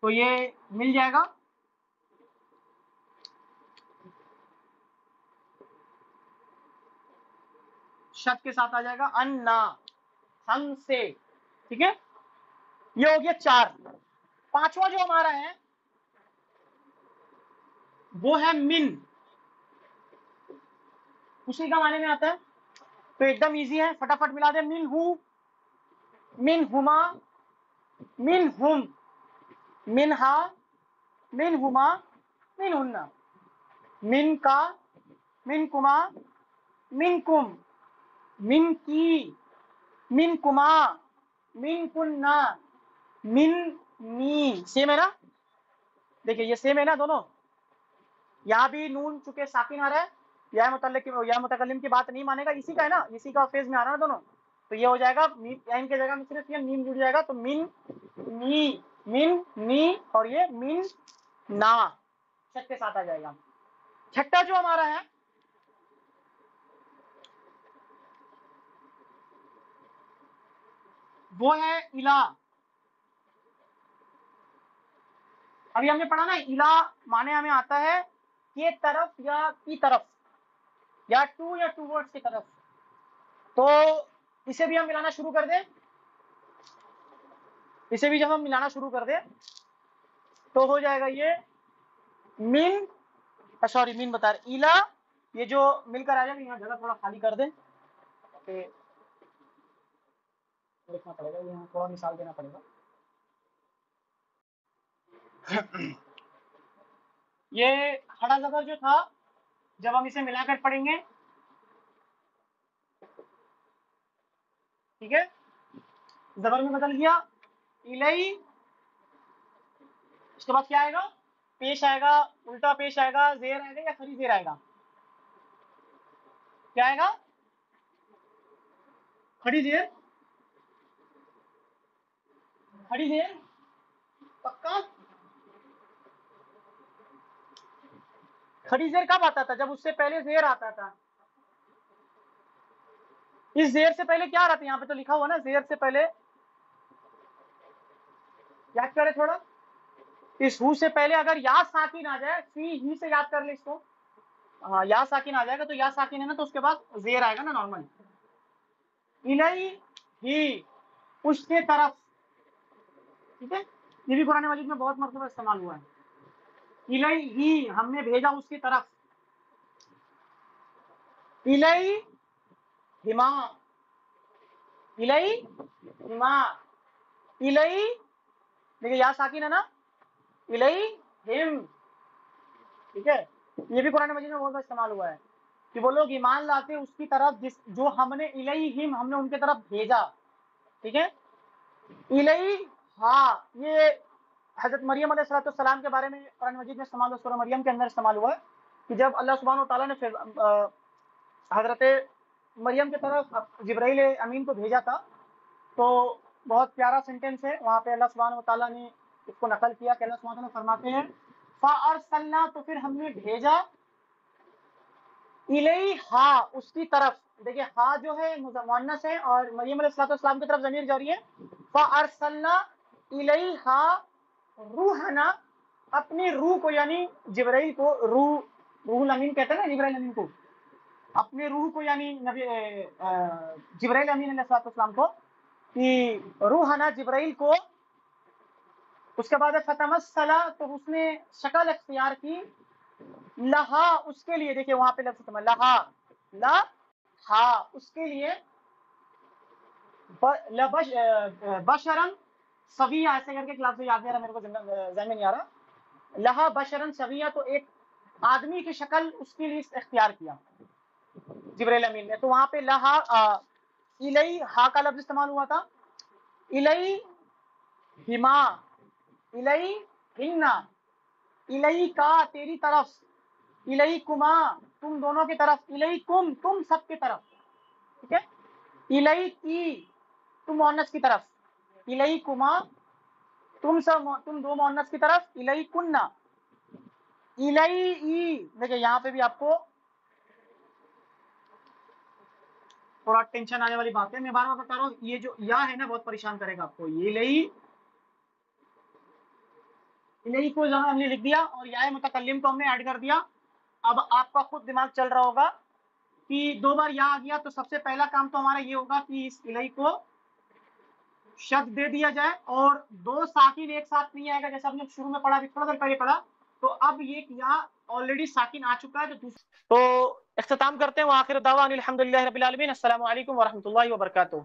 तो ये मिल जाएगा शब्द के साथ आ जाएगा अन्ना, हमसे, ठीक है। ये हो गया चार। पांचवा जो हमारा है वो है मिन, उसी का माने में आता है, तो एकदम इजी है, फटाफट मिला दे। मिन हु, मिन हुमा, मिन हुम, मिन हा, मिन हुमा, मिन हुन्ना, मिन का, मिन कुमा, मिन कुम, मिन की, मिन कुमा, मिन कुन्ना, मिन नी। सेम है ना, देखिए ये सेम है ना दोनों। यहाँ भी नून चुके साकिन आ रहा है, या मुतकल्लिम की बात नहीं मानेगा, इसी का है ना, इसी का फेज में आ रहा है दोनों, तो ये हो जाएगा इन की जगह में सिर्फ ये मीम जुड़ जाएगा, तो मिन نی من نی اور یہ من نا شد کے ساتھ آ جائے گا. چھٹا جو ہمارا ہے وہ ہے الا. ابھی ہم نے پڑھا نا الا معنی ہمیں آتا ہے یہ طرف یا کی طرف یا ٹو یا ٹو ورڈز کی طرف. تو اسے بھی ہم ملانا شروع کر دیں, اسے بھی جب ہم ملانا شروع کر دیں تو ہو جائے گا یہ من, سوری من بتا رہے الا, یہ جو مل کر آ جائے گا. یہاں جگہ تھوڑا خالی کر دیں, لکھنا پڑے گا, یہاں تھوڑا مثال دینا پڑے گا. یہ کھڑا زبر جو تھا جب ہم اسے ملا کر پڑھیں گے, ٹھیک ہے, زبر میں بدل گیا الی. اس کے بعد کیا آئے گا, پیش آئے گا, الٹا پیش آئے گا, زیر آئے گا یا کھڑی زیر آئے گا, کیا آئے گا, کھڑی زیر, کھڑی زیر پکا. کھڑی زیر کب آتا تھا, جب اس سے پہلے زیر آتا تھا. اس زیر سے پہلے کیا رہتا ہے, یہاں پہ تو لکھا ہوا نا زیر سے پہلے, یاد کرے تھوڑا, اس ہو سے پہلے اگر یا ساکن آ جائے, فی ہی سے یاد کر لے اس کو, ہاں یا ساکن آ جائے گا تو یا ساکن ہے نا, تو اس کے بعد زیر آئے گا نا نارمل. الی ہی, اس کے طرف, ٹھیک ہے, یہ بھی قرآن مجید میں بہت مرتبہ استعمال ہوا ہے. الی ہی, ہم نے بھیجا اس کی طرف. الی ہما, الی ہما, الی, دیکھیے یا ساکن ہے نا, الی ہم, ٹھیک ہے. یہ بھی قرآن مجید میں بہت استعمال ہوا ہے کہ وہ لوگ ایمان لاتے اس کی طرف جس جو ہم نے الیہم, ہم نے ان کی طرف بھیجا, ٹھیک ہے. الی ہاں, یہ حضرت مریم علیہ السلام کے بارے میں قرآن مجید میں استعمال ہوا, سورہ مریم کے اندر استعمال ہوا ہے کہ جب اللہ سبحانہ و تعالیٰ نے حضرت مریم کی طرف جبرائیل امین کو بھیجا تھا, تو بہت پیارا سینٹینس ہے وہاں پہ اللہ سبحانہ و تعالیٰ نے اس کو نقل کیا کہ اللہ سبحانہ و تعالیٰ فرماتے ہیں فَأَرْسَلْنَا, تو پھر ہم نے بھیجا, الیہا, اس کی طرف. دیکھیں ہا جو ہے مؤنث ہے اور مریم علیہ السلام کی طرف ضمیر جاری ہے. فَأَرْسَلْنَا الیہا روحنا, اپنی روح کو, یعنی جبرائیل کو, روح الامین کہتے ہیں نا جبرائیل امین کو, اپنے روح کو یعنی نبی جبرائیل امین علیہ السلام کو, کہ روحنا جبرائیل کو. اس کے بعد فتمثل, تو اس نے شکل اختیار کی, لہا, اس کے لیے. دیکھیں وہاں پہ لفظ لہا, لہا, اس کے لیے, بشرن سویہ, ایسے کر کے لفظ یاد نہیں آ رہا میرے کو, ذہن میں نہیں آ رہا. لہا بشرن سویہ, تو ایک آدمی کی شکل اس کے لیے اختیار کیا جبرائیل امین نے. تو وہاں پہ لہا الی ہا کا لفظ استعمال ہوا تھا. الی ہما, الی ہننا, الی کا, تیری طرف, الی کما, تم دونوں کی طرف, الی کم, تم سب کی طرف, ٹھیک ہے. الی کی, تم مؤنث کی طرف, الی کما, تم دو مؤنث کی طرف, الی کننا, الی. دیکھیں یہاں پہ بھی آپ کو تھوڑا ٹینشن آنے والی بات ہے, میں بار بار بتا رہا ہوں, یہ جو یا ہے نا بہت پریشان کرے گا آپ کو. یہ الی کو ہم نے لکھ دیا اور یا متکلم کو ہم نے ایڈ کر دیا. اب آپ کا خود دماغ چل رہا ہوگا کہ دو بار یا آ گیا, تو سب سے پہلا کام تو ہمارا یہ ہوگا کہ اس الی کو شد دے دیا جائے, اور دو ساکن ایک ساتھ نہیں آئے گا, جیسا ہم نے شروع میں پڑھا, تھوڑا دیر پہلے پڑھا. تو اب یہ یا آلریڈی ساکن آ چکا ہے. تو اختتام کرتے ہیں, وآخر دعوانا الحمدللہ رب العالمین. السلام علیکم ورحمۃ اللہ وبرکاتہ.